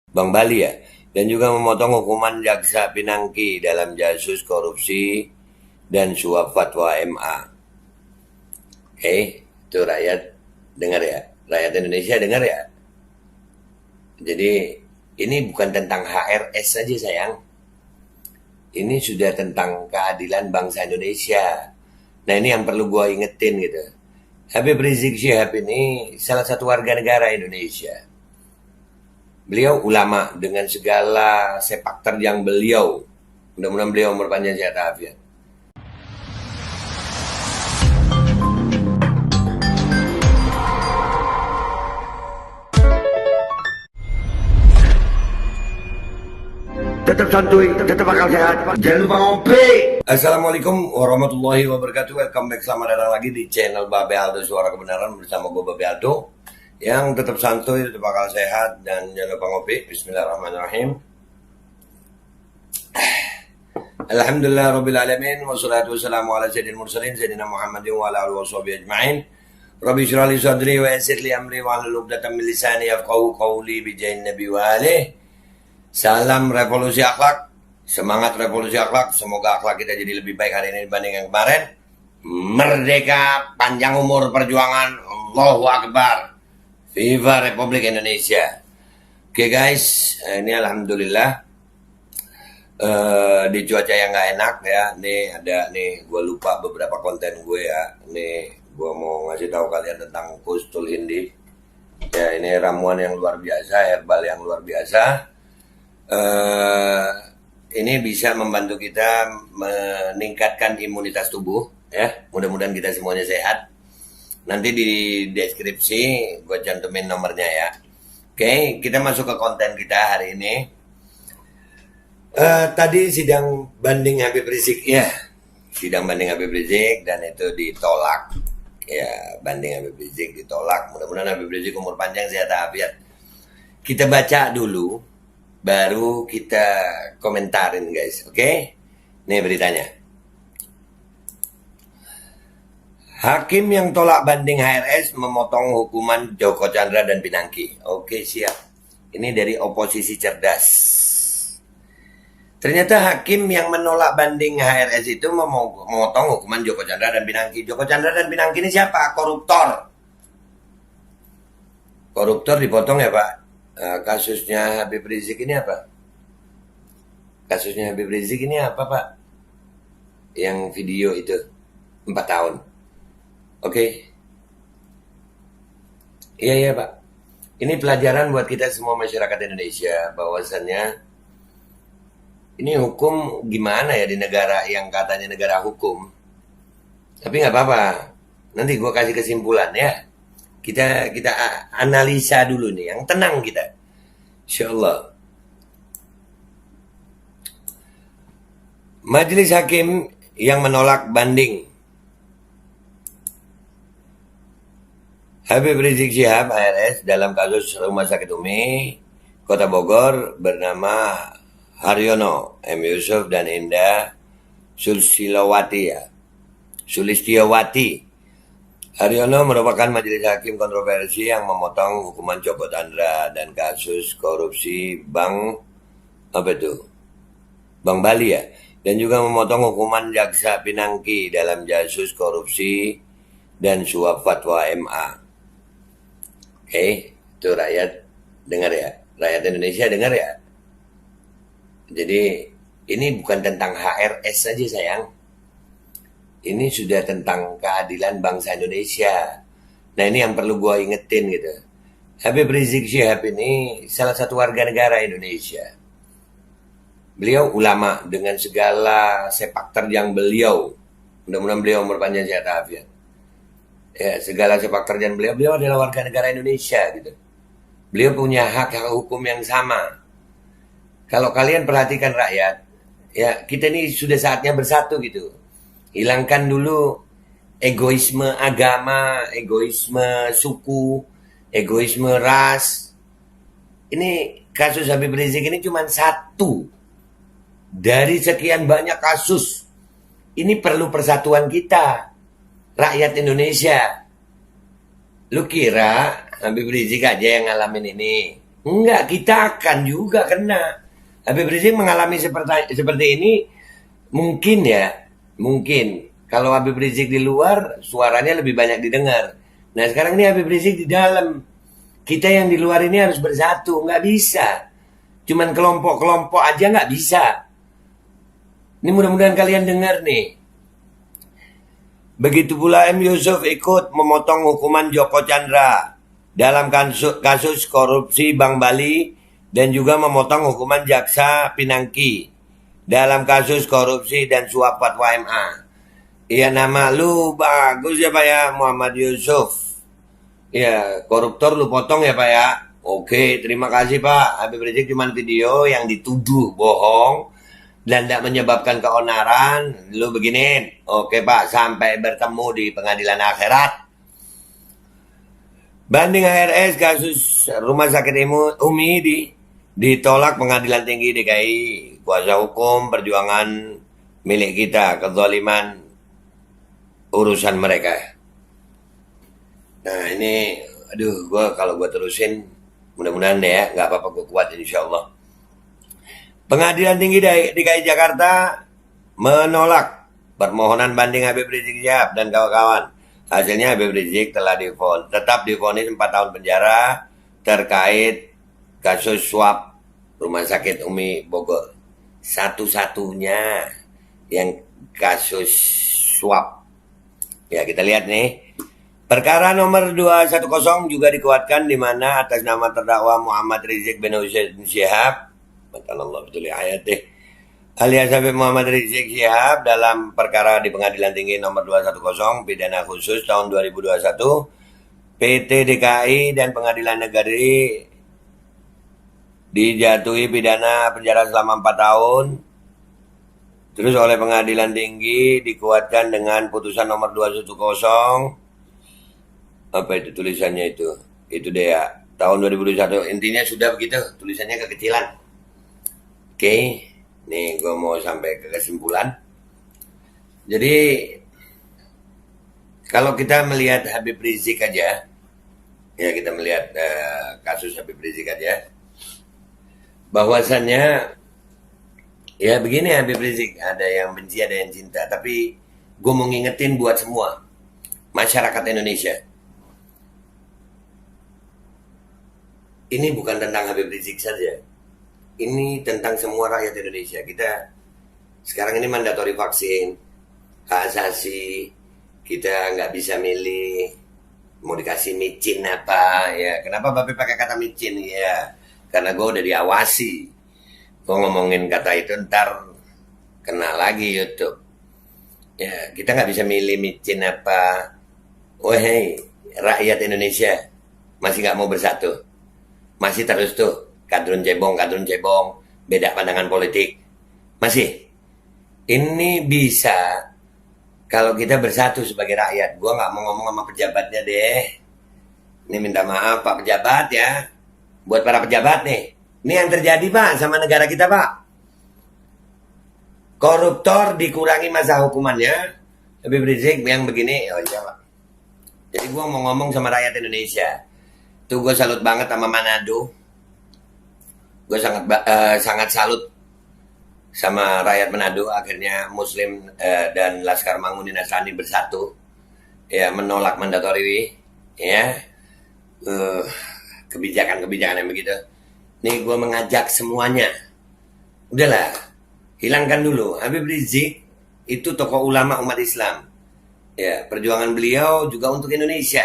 Bank Bali ya, dan juga memotong hukuman Jaksa Pinangki dalam kasus korupsi dan suap fatwa MA. Oke, itu rakyat dengar ya, rakyat Indonesia dengar ya. Jadi ini bukan tentang HRS saja sayang, ini sudah tentang keadilan bangsa Indonesia. Nah ini yang perlu gue ingetin gitu. Habib Rizik Syihab ini salah satu warga negara Indonesia. Beliau ulama dengan segala sepak terjang beliau. Mudah-mudahan beliau umur panjang sehat afiat. Tetap santuy, tetap akal sehat. Jangan lupa ngopi. Assalamualaikum warahmatullahi wabarakatuh. Welcome back, selamat datang lagi di channel Babe Aldo Suara Kebenaran bersama gue Babe Aldo yang tetap santuy, tetap akal sehat, dan jangan lupa ngopi. Bismillahirrahmanirrahim. Alhamdulillah Rabbil Alamin. Wassalatu wassalamu ala sayyidil mursalin Sayyidina Muhammadin wa ala alihi washabihi ajma'in. Rabbi syrah li sadri wa yassir li amri wa hlul 'uqdatam min lisani yafqahu qawli bi jahin nabi wa alihi. Salam revolusi akhlak, semangat revolusi akhlak. Semoga akhlak kita jadi lebih baik hari ini dibanding yang kemarin. Merdeka, panjang umur perjuangan, Allahu Akbar. Viva Republik Indonesia. Oke guys, ini alhamdulillah di cuaca yang gak enak ya. Nih ada nih, gue lupa beberapa konten gue ya. Nih gue mau ngasih tahu kalian tentang Kustul Hindi. Ya ini ramuan yang luar biasa, herbal yang luar biasa. Ini bisa membantu kita meningkatkan imunitas tubuh ya. Mudah-mudahan kita semuanya sehat. Nanti di deskripsi gue cantumin nomornya ya. Oke, kita masuk ke konten kita hari ini. Tadi sidang banding Habib Rizik ya, sidang banding Habib Rizik, dan itu ditolak ya. Banding Habib Rizik ditolak. Mudah-mudahan Habib Rizik umur panjang sehat afiat. Kita baca dulu baru kita komentarin guys, oke? Nih beritanya. Hakim yang tolak banding HRS memotong hukuman Joko Chandra dan Pinangki. Oke siap. Ini dari oposisi cerdas. Ternyata hakim yang menolak banding HRS itu memotong hukuman Joko Chandra dan Pinangki. Joko Chandra dan Pinangki ini siapa? Koruptor. Koruptor dipotong ya Pak. Kasusnya Habib Rizik ini apa? Kasusnya Habib Rizik ini apa Pak? Yang video itu 4 tahun. Oke. Iya Pak. Ini pelajaran buat kita semua masyarakat Indonesia. Bahwasannya ini hukum gimana ya di negara yang katanya negara hukum. Tapi gak apa-apa. Nanti gue kasih kesimpulan ya. Kita analisa dulu nih, yang tenang kita. Insyaallah. Majelis Hakim yang menolak banding Habib Rizik Syihab HRS dalam kasus Rumah Sakit Umi Kota Bogor bernama Haryono M. Yusuf dan Indah Sulistiawati. Haryono merupakan majelis hakim kontroversi yang memotong hukuman Joko Chandra dan kasus korupsi Bank Bali ya, dan juga memotong hukuman Jaksa Pinangki dalam kasus korupsi dan suap fatwa MA. Oke, itu rakyat dengar ya, rakyat Indonesia dengar ya. Jadi ini bukan tentang HRS saja sayang. Ini sudah tentang keadilan bangsa Indonesia. Nah ini yang perlu gue ingetin gitu. Habib Rizik Syihab ini salah satu warga negara Indonesia. Beliau ulama dengan segala sepak terjang beliau. Mudah-mudahan beliau umur panjang sehat afiat. Ya, segala sepak terjang beliau adalah warga negara Indonesia gitu. Beliau punya hak hukum yang sama. Kalau kalian perhatikan rakyat, ya kita ini sudah saatnya bersatu gitu. Hilangkan dulu egoisme agama, egoisme suku, egoisme ras. Ini kasus Habib Rizik ini cuma satu dari sekian banyak kasus. Ini perlu persatuan kita, rakyat Indonesia. Lu kira Habib Rizik aja yang ngalamin ini? Enggak, kita akan juga kena. Habib Rizik mengalami seperti ini, mungkin ya, mungkin. Kalau Habib Rizik di luar, suaranya lebih banyak didengar. Nah sekarang ini Habib Rizik di dalam. Kita yang di luar ini harus bersatu, nggak bisa. Cuman kelompok-kelompok aja nggak bisa. Ini mudah-mudahan kalian dengar nih. Begitu pula M. Yusuf ikut memotong hukuman Joko Chandra dalam kasus korupsi Bank Bali dan juga memotong hukuman Jaksa Pinangki dalam kasus korupsi dan suap fatwa MA. Iya, nama lu bagus ya Pak ya, Muhammad Yusuf. Ya, koruptor lu potong ya Pak ya. Oke, terima kasih Pak. Habib Rizik cuma video yang dituduh bohong dan tidak menyebabkan keonaran. Lu beginin. Oke Pak, sampai bertemu di pengadilan akhirat. Banding HRS kasus Rumah Sakit Umi ditolak Pengadilan Tinggi DKI. Kuasa hukum perjuangan milik kita, kezaliman urusan mereka. Nah ini, aduh, kalau gue terusin, mudah-mudahan deh ya, nggak apa-apa, gue kuat insya Allah. Pengadilan Tinggi DKI Jakarta menolak permohonan banding Habib Rizik Syihab dan kawan-kawan. Hasilnya Habib Rizik telah tetap divonis 4 tahun penjara terkait kasus suap Rumah Sakit Umi Bogor. Satu-satunya yang kasus suap. Ya kita lihat nih. Perkara nomor 210 juga dikuatkan di mana atas nama terdakwa Muhammad Rizik bin Hussein Syihab, Allah betul ayatih, alias Habib Muhammad Rizik Syihab dalam perkara di Pengadilan Tinggi nomor 210 pidana khusus tahun 2021 PT DKI dan Pengadilan Negeri dijatuhi pidana penjara selama 4 tahun. Terus oleh Pengadilan Tinggi dikuatkan dengan putusan nomor 210. Apa itu tulisannya itu? Itu deh ya, tahun 2021. Intinya sudah begitu, tulisannya kekecilan. Oke, nih gue mau sampai ke kesimpulan. Jadi kalau kita melihat Habib Rizik aja, ya kita melihat kasus Habib Rizik aja, bahwasannya ya begini, Habib Rizik ada yang benci ada yang cinta, tapi gue mau ngingetin buat semua masyarakat Indonesia. Ini bukan tentang Habib Rizik saja. Ini tentang semua rakyat Indonesia. Kita sekarang ini mandatori vaksin, hak asasi, kita nggak bisa milih mau dikasih micin apa ya. Kenapa Bapak pakai kata micin ya? Karena gue udah diawasi. Gue ngomongin kata itu ntar kena lagi YouTube. Ya kita nggak bisa milih micin apa. Wahai rakyat Indonesia, masih nggak mau bersatu? Masih terus tuh kadrun cebong, beda pandangan politik. Masih. Ini bisa kalau kita bersatu sebagai rakyat. Gua nggak mau ngomong sama pejabatnya deh. Ini minta maaf Pak pejabat ya. Buat para pejabat nih. Ini yang terjadi Pak sama negara kita Pak. Koruptor dikurangi masa hukumannya. Habib Rizik yang begini, oh iya Pak. Jadi gua mau ngomong sama rakyat Indonesia. Tuh gue salut banget sama Manado. Gue sangat salut sama rakyat Manado. Akhirnya Muslim dan Laskar Manguni Nasrani bersatu, ya menolak mandatori, ya kebijakan-kebijakan yang begitu. Nih gue mengajak semuanya, udahlah hilangkan dulu. Habib Rizik itu tokoh ulama umat Islam. Ya perjuangan beliau juga untuk Indonesia.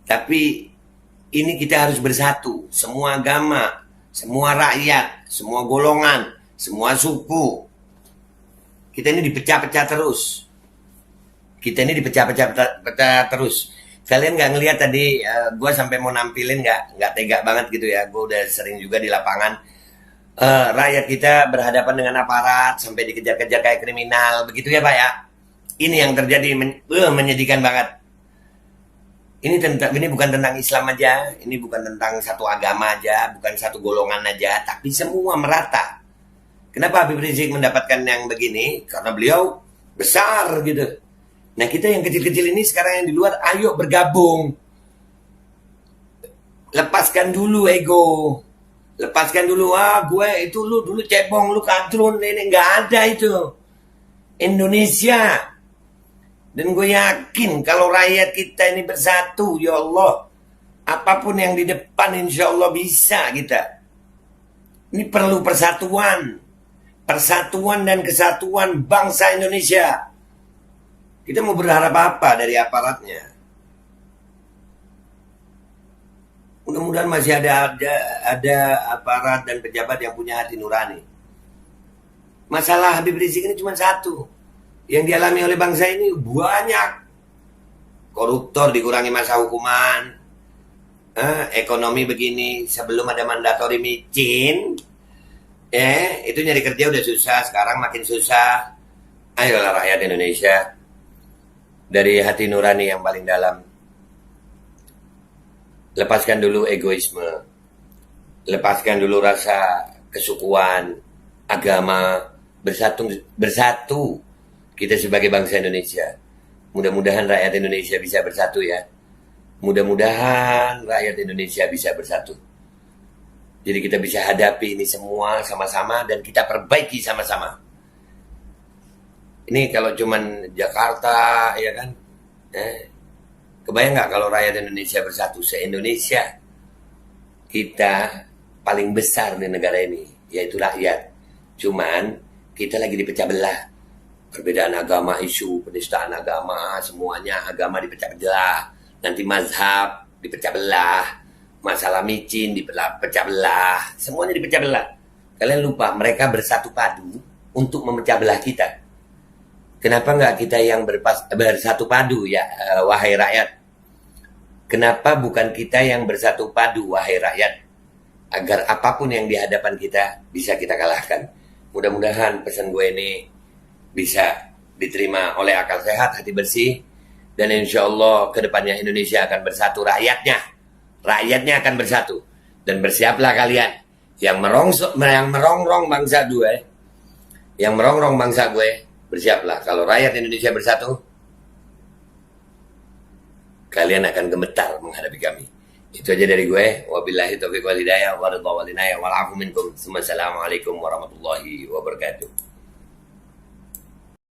Tapi ini kita harus bersatu, semua agama, semua rakyat, semua golongan, semua suku. Kita ini dipecah-pecah terus. Terus. Kalian nggak ngelihat tadi, gue sampai mau nampilin nggak tega banget gitu ya. Gue udah sering juga di lapangan. Rakyat kita berhadapan dengan aparat sampai dikejar-kejar kayak kriminal, begitu ya Pak ya. Ini yang terjadi menyedihkan banget. Ini bukan tentang Islam aja, ini bukan tentang satu agama aja, bukan satu golongan aja, tapi semua merata. Kenapa Habib Rizik mendapatkan yang begini? Karena beliau besar gitu. Nah kita yang kecil-kecil ini sekarang yang di luar, ayo bergabung. lepaskan dulu ego. Lepaskan dulu, gue itu lu dulu cebong, lu kadrun, ini nggak ada itu. Indonesia. Dan gue yakin kalau rakyat kita ini bersatu, ya Allah, apapun yang di depan insya Allah bisa kita. Ini perlu persatuan. Persatuan dan kesatuan bangsa Indonesia. Kita mau berharap apa dari aparatnya? Mudah-mudahan masih ada aparat dan pejabat yang punya hati nurani. Masalah Habib Rizik ini cuma satu. Yang dialami oleh bangsa ini banyak. Koruptor dikurangi masa hukuman. Ekonomi begini. Sebelum ada mandatori micin. Itu nyari kerja udah susah. Sekarang makin susah. Ayolah rakyat Indonesia. Dari hati nurani yang paling dalam. Lepaskan dulu egoisme. Lepaskan dulu rasa kesukuan, agama, bersatu. Kita sebagai bangsa Indonesia. Mudah-mudahan rakyat Indonesia bisa bersatu ya. Mudah-mudahan rakyat Indonesia bisa bersatu. Jadi kita bisa hadapi ini semua sama-sama dan kita perbaiki sama-sama. Ini kalau cuman Jakarta ya kan. Kebayang nggak kalau rakyat Indonesia bersatu se-Indonesia? Kita paling besar di negara ini, yaitu rakyat. Cuman kita lagi dipecah belah. Perbedaan agama, isu penistaan agama, semuanya agama dipecah belah. Nanti mazhab dipecah belah. Masalah micin dipecah belah. Semuanya dipecah belah. Kalian lupa mereka bersatu padu untuk memecah belah kita. Kenapa nggak kita yang bersatu padu ya, wahai rakyat? Kenapa bukan kita yang bersatu padu, wahai rakyat? Agar apapun yang di hadapan kita bisa kita kalahkan. Mudah-mudahan pesan gue ini bisa diterima oleh akal sehat, hati bersih. Dan insya Allah kedepannya Indonesia akan bersatu, rakyatnya akan bersatu. Dan bersiaplah kalian yang merongrong bangsa gue, bersiaplah. Kalau rakyat Indonesia bersatu, kalian akan gemetar menghadapi kami. Itu aja dari gue. Wabillahi taufiq wal hidayah, waridha wal inayah, wal afu minkum. Assalamualaikum warahmatullahi wabarakatuh.